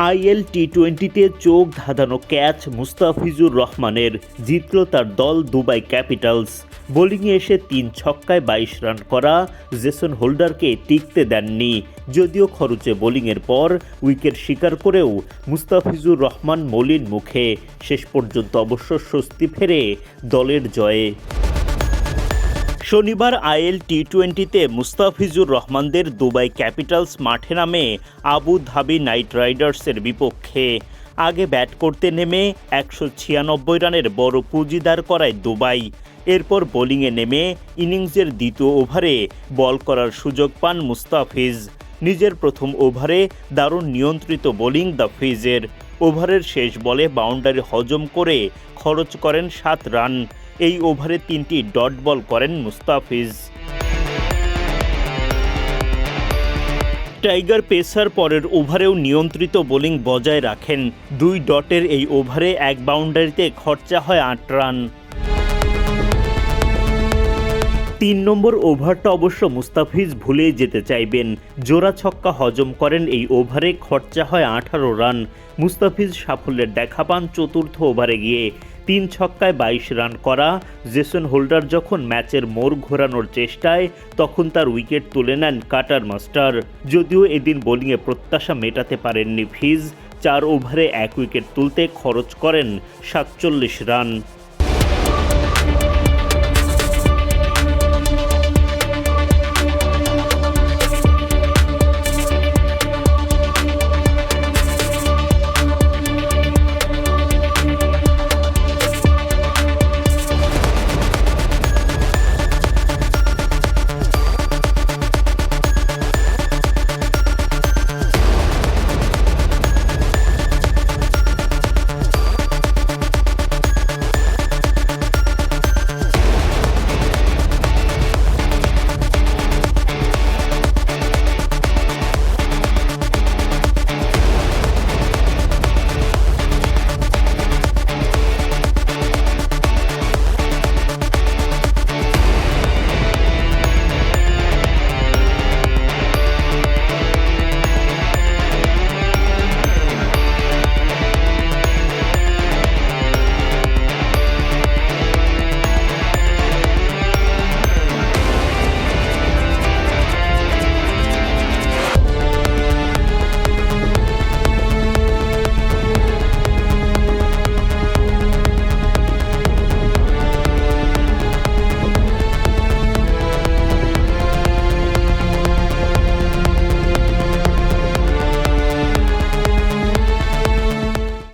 IL টি-20তে চোখ ধাঁধানো catch Mustafizur রহমানের, জিতল তার দল দুবাই ক্যাপিটালস। বোলিংয়ে এসে 3 ছক্কায় 22 রান করা জেসন হোল্ডারকে টিকতে দেননি। যদিও খরচে বোলিংয়ের পর উইকেট শিকার করেও মুস্তাফিজুর রহমান মলিন মুখে। শেষ পর্যন্ত অবশ্য স্বস্তি ফেরে দলের জয়ে। শনিবার আইএল টি-20তে মুস্তাফিজুর রহমানদের দুবাই ক্যাপিটালস মাঠে নামে আবু ধাবি নাইট রাইডার্সের বিপক্ষে। আগে ব্যাট করতে নেমে 196 রানের বড় পুঁজি দাঁড় করায় দুবাই। এরপর বোলিংয়ে নেমে ইনিংসের দ্বিতীয় ওভারে বল করার সুযোগ পান মুস্তাফিজ। নিজের প্রথম ওভারে দারুণ নিয়ন্ত্রিত বোলিং দ্য ফিজের। ওভারের শেষ বলে বাউন্ডারি হজম করে খরচ করেন 7 রান। এই ওভারে 3টি ডট বল করেন মুস্তাফিজ। টাইগার পেসার পরের ওভারেও নিয়ন্ত্রিত বোলিং বজায় রাখেন। 2 ডটের এই ওভারে 1 বাউন্ডারিতে খরচা হয় 8 রান। 3 নম্বর ওভারটা অবশ্য মুস্তাফিজ ভুলেই যেতে চাইবেন। জোড়া ছক্কা হজম করেন এই ওভারে, খরচা হয় 18 রান। মুস্তাফিজ সাফল্যের দেখা পান চতুর্থ ওভারে গিয়ে। 3 ছক্কায় 22 রান করা জেসন হোল্ডার যখন ম্যাচের মোড় ঘোরানোর চেষ্টায়, তখন তার উইকেট তুলে নেন কাটার মাস্টার। যদিও এদিন বোলিংয়ে প্রত্যাশা মেটাতে পারেননি ফিজ। 4 ওভারে 1 উইকেট তুলতে খরচ করেন 47 রান।